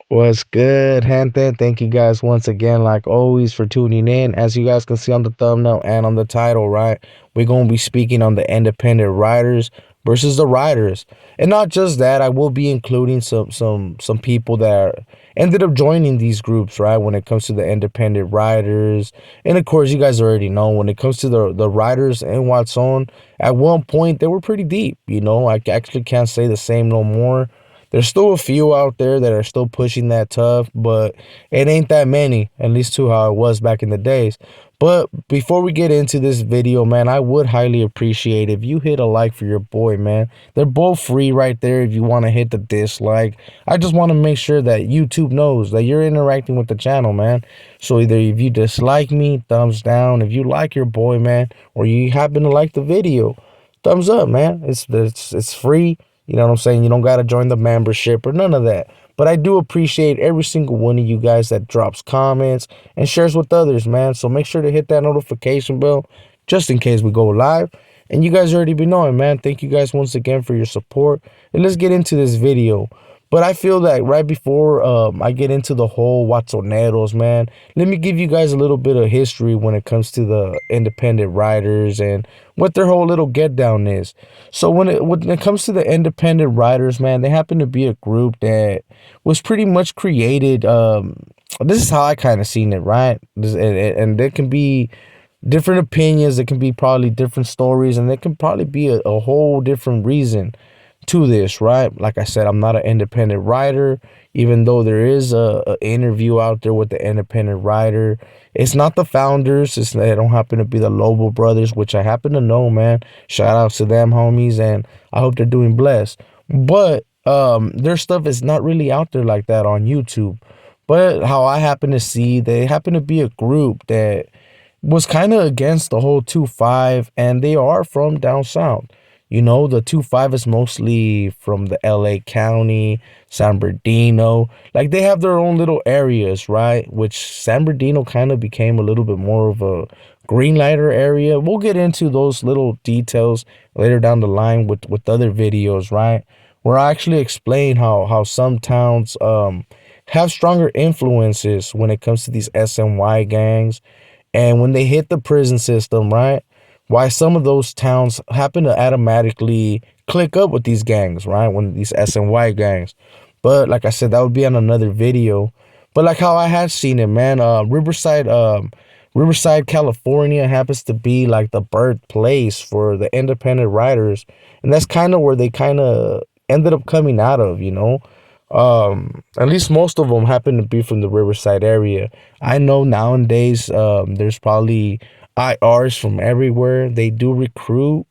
What's good, gente? Thank you guys once again, like always, for tuning in. As you guys can see on the thumbnail and on the title, right? We're gonna be speaking on the independent riders versus the riders, and not just that. I will be including some people that ended up joining these groups, right? When it comes to the independent riders, and of course, you guys already know when it comes to the riders and what's on. At one point, they were pretty deep. I actually can't say the same no more. There's still a few out there that are still pushing that tough, but it ain't that many, at least to how it was back in the days. But before we get into this video, man, I would highly appreciate if you hit a like for your boy, man. They're both free right there if you want to hit the dislike. I just want to make sure that YouTube knows that you're interacting with the channel, man. So either if you dislike me, thumbs down. If you like your boy, man, or you happen to like the video, thumbs up, man. It's free. You know what I'm saying? You don't got to join the membership or none of that. But I do appreciate every single one of you guys that drops comments and shares with others, man. So make sure to hit that notification bell just in case we go live. And you guys already be knowing, man. Thank you guys once again for your support. And let's get into this video. But I feel that right before I get into the whole Watsoneros, man, let me give you guys a little bit of history when it comes to the independent riders and what their whole little get down is. So when it comes to the independent riders, man, they happen to be a group that was pretty much created. This is how I kind of seen it, right? And there can be different opinions. It can be probably different stories, and there can probably be a whole different reason to this, right? Like I said, I'm not an independent writer, even though there is a interview out there with the independent writer. It's not the founders. They don't happen to be the Lobo brothers, which I happen to know, man. Shout out to them, homies, and I hope they're doing blessed. But their stuff is not really out there like that on YouTube. But how I happen to see, they happen to be a group that was kind of against the whole 2-5, and they are from down south. The 2-5 is mostly from the LA County, San Bernardino. Like, they have their own little areas, right? Which San Bernardino kind of became a little bit more of a green lighter area. We'll get into those little details later down the line with other videos, right? Where I actually explain how some towns have stronger influences when it comes to these SNY gangs. And when they hit the prison system, right? Why some of those towns happen to automatically click up with these gangs, right? When these SNY gangs. But like I said, that would be on another video. But like how I had seen it, man, Riverside, California happens to be like the birthplace for the independent writers. And that's kind of where they kind of ended up coming out of, at least most of them happen to be from the Riverside area. I know nowadays there's probably IRs from everywhere. They do recruit.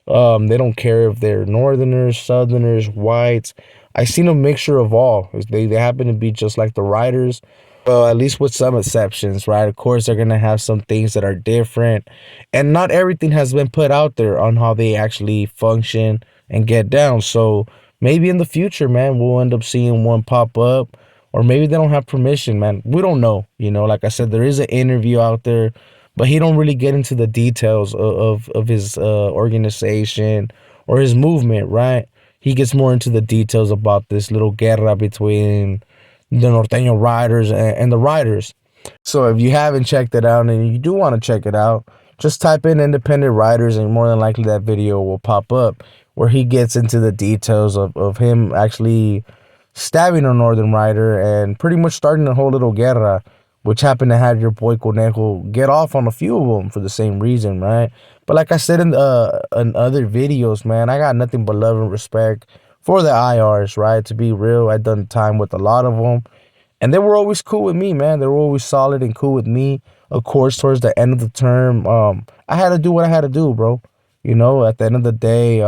They don't care if they're northerners, southerners, whites. I seen a mixture of all. They happen to be just like the riders. Well, at least with some exceptions, right? Of course, they're gonna have some things that are different, and not everything has been put out there on how they actually function and get down. So maybe in the future, man, we'll end up seeing one pop up, or maybe they don't have permission, man. We don't know. Like I said, there is an interview out there, but he don't really get into the details of his organization or his movement, right? He gets more into the details about this little guerra between the Norteño Riders and the Riders. So if you haven't checked it out and you do want to check it out, just type in independent riders and more than likely that video will pop up where he gets into the details of him actually stabbing a northern rider and pretty much starting a whole little guerra, which happened to have your boy Conejo get off on a few of them for the same reason, right? But like I said in other videos, man, I got nothing but love and respect for the IRs, right? To be real, I done time with a lot of them, and they were always cool with me, man. They were always solid and cool with me. Of course, towards the end of the term, I had to do what I had to do, bro. At the end of the day,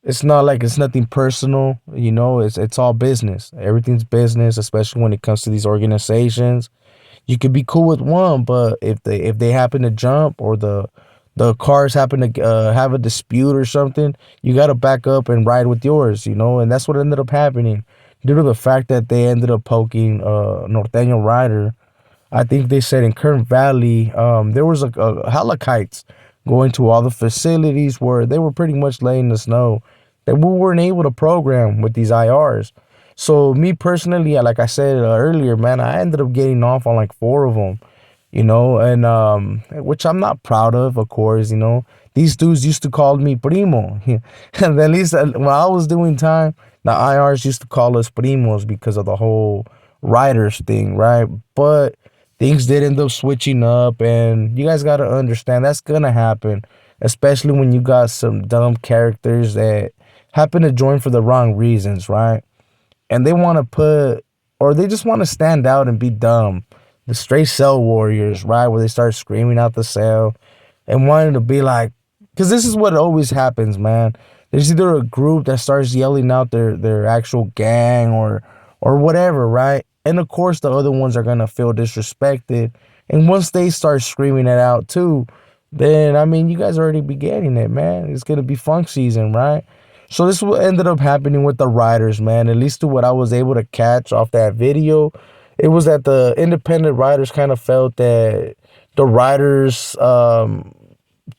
it's not like it's nothing personal. It's all business. Everything's business, especially when it comes to these organizations. You could be cool with one, but if they happen to jump, or the the cars happen to have a dispute or something, you got to back up and ride with yours, you know, and that's what ended up happening due to the fact that they ended up poking Norteño Rider. I think they said in Kern Valley, there was a hella kites going to all the facilities where they were pretty much letting us know that we weren't able to program with these IRs. So me personally, like I said earlier, man, I ended up getting off on like four of them, you know, and which I'm not proud of course, you know. These dudes used to call me primo, and at least when I was doing time, the IRs used to call us primos because of the whole riders thing, right? But things did end up switching up, and you guys got to understand that's gonna happen, especially when you got some dumb characters that happen to join for the wrong reasons, right? And they want to put, or they just want to stand out and be dumb. The straight cell warriors, right? Where they start screaming out the cell and wanting to be like, because this is what always happens, man. There's either a group that starts yelling out their actual gang or whatever, right? And of course, the other ones are gonna feel disrespected. And once they start screaming it out too, then I mean, you guys already be getting it, man. It's gonna be funk season, right? So this is what ended up happening with the riders, man. At least to what I was able to catch off that video, it was that the independent riders kind of felt that the riders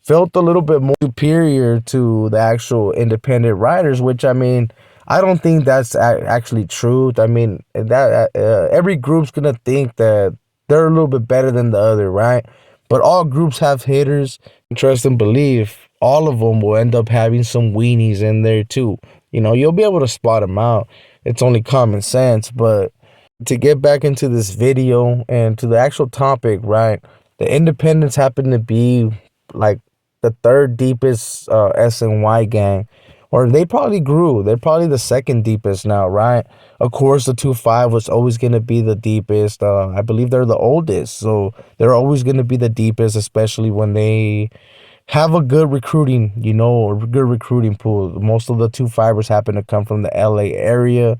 felt a little bit more superior to the actual independent riders, which I mean, I don't think that's actually truth. I mean, that every group's gonna think that they're a little bit better than the other, right? But all groups have haters. Trust and believe, all of them will end up having some weenies in there too. You know, you'll be able to spot them out. It's only common sense. But to get back into this video and to the actual topic, right? The independents happen to be like the third deepest SNY gang, or they probably grew. They're probably the second deepest now, right? Of course, the 2-5 was always going to be the deepest. I believe they're the oldest, so they're always going to be the deepest, especially when they have a good recruiting, you know, or good recruiting pool. Most of the 2-5ers happen to come from the LA area.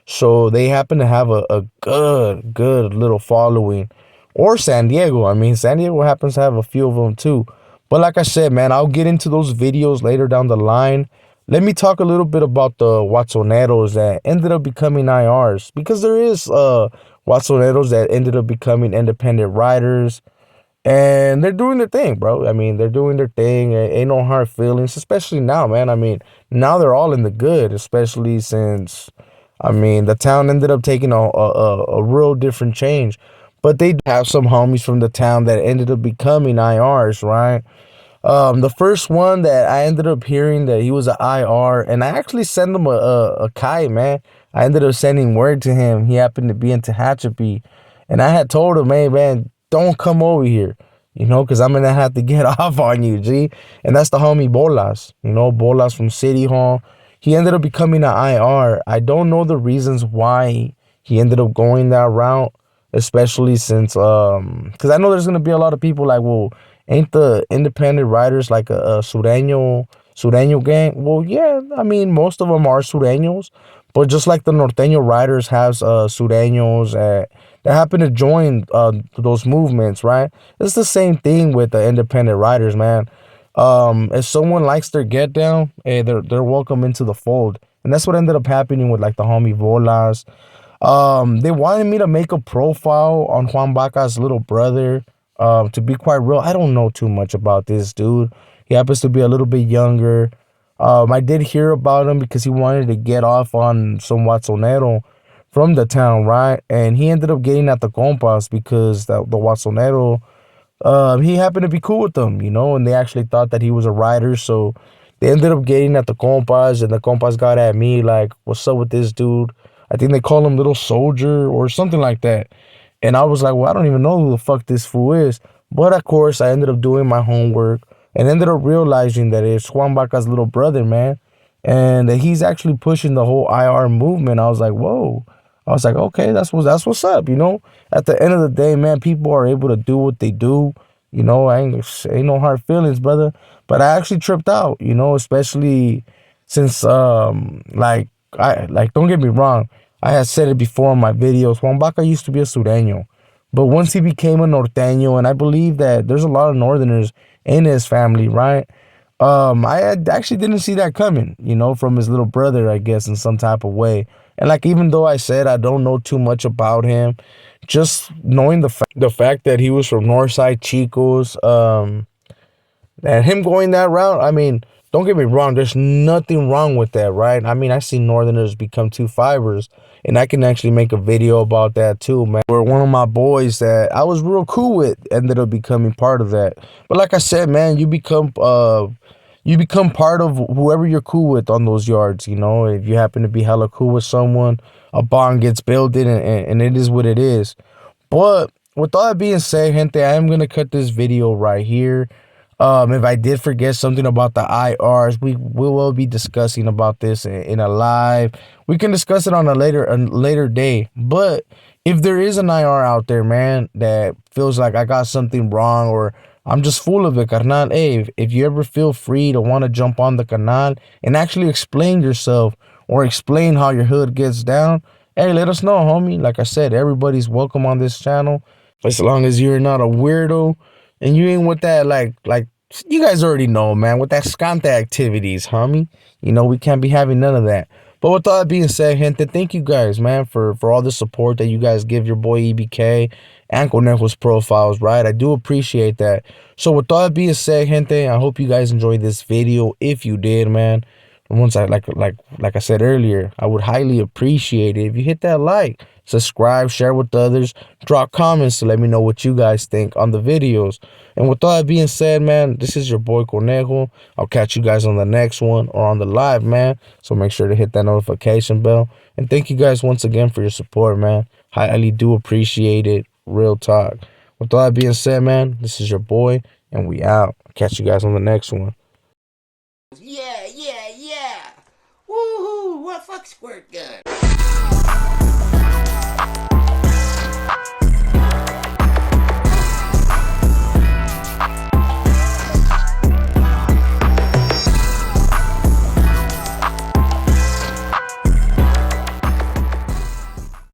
So they happen to have a good little following. Or San Diego. I mean, San Diego happens to have a few of them too. But like I said, man, I'll get into those videos later down the line. Let me talk a little bit about the Watsoneros that ended up becoming IRs. Because there is Watsoneros that ended up becoming independent riders. And they're doing their thing, bro. I mean, they're doing their thing. Ain't no hard feelings, especially now, man. I mean, now they're all in the good, especially since, I mean, the town ended up taking a real different change. But they do have some homies from the town that ended up becoming IRs, right? The first one that I ended up hearing that he was an IR, and I actually sent him a kite, man. I ended up sending word to him. He happened to be in Tehachapi, and I had told him, hey, man, don't come over here, you know, because I'm gonna have to get off on you, G. And that's the homie Bolas, you know, Bolas from City Hall. He ended up becoming an IR. I don't know the reasons why he ended up going that route, especially since because I know there's gonna be a lot of people like, well, ain't the independent riders like a Sureño gang? Well, yeah, I mean most of them are Sureños, but just like the Norteño riders has Sureños that happen to join those movements, right? It's the same thing with the independent riders, man. If someone likes their get down, hey, they're welcome into the fold, and that's what ended up happening with like the homie Volas. They wanted me to make a profile on Juan Baca's little brother. To be quite real, I don't know too much about this dude. He happens to be a little bit younger. I did hear about him because he wanted to get off on some Watsonero from the town, right? And he ended up getting at the compas because the Watsonero, he happened to be cool with them, you know, and they actually thought that he was a rider. So they ended up getting at the compas, and the compas got at me like, what's up with this dude? I think they call him Little Soldier or something like that. And I was like, well, I don't even know who the fuck this fool is. But of course, I ended up doing my homework and ended up realizing that it's Juan Baca's little brother, man. And that he's actually pushing the whole IR movement. I was like, whoa. I was like, okay, that's what's up, you know? At the end of the day, man, people are able to do what they do. You know, ain't no hard feelings, brother. But I actually tripped out, you know, especially since like don't get me wrong, I had said it before in my videos. Juan Baca used to be a Sureño, but once he became a Norteño, and I believe that there's a lot of Northerners in his family, right? Actually didn't see that coming, from his little brother, I guess, in some type of way. And like, even though I said I don't know too much about him, just knowing the fact that he was from Northside Chicos, and him going that route, I mean, don't get me wrong, there's nothing wrong with that, right? I mean, I see Northerners become two fibers, and I can actually make a video about that too, man. Where one of my boys that I was real cool with ended up becoming part of that. But like I said, man, you become part of whoever you're cool with on those yards, If you happen to be hella cool with someone, a bond gets built in, and it is what it is. But with all that being said, gente, I am gonna cut this video right here. If I did forget something about the IRs, we will be discussing about this in a live. We can discuss it on a later day. But if there is an IR out there, man, that feels like I got something wrong or I'm just full of it, carnal. Hey, if you ever feel free to want to jump on the canal and actually explain yourself or explain how your hood gets down, hey, let us know, homie. Like I said, everybody's welcome on this channel as long as you're not a weirdo and you ain't with that like you guys already know, man, with that scante activities, homie. We can't be having none of that. But with all that being said, gente, thank you guys, man, for all the support that you guys give your boy E.B.K and Conejo's profiles, right? I do appreciate that. So with all that being said, gente, I hope you guys enjoyed this video. If you did, man, and once I said earlier, I would highly appreciate it if you hit that like, subscribe, share with others, drop comments to let me know what you guys think on the videos. And with all that being said, man, this is your boy Conejo. I'll catch you guys on the next one or on the live, man. So make sure to hit that notification bell. And thank you guys once again for your support, man. Highly do appreciate it. Real talk. With all that being said, man, this is your boy, and we out. Catch you guys on the next one. Yeah. Woohoo! What fuck squirt gun?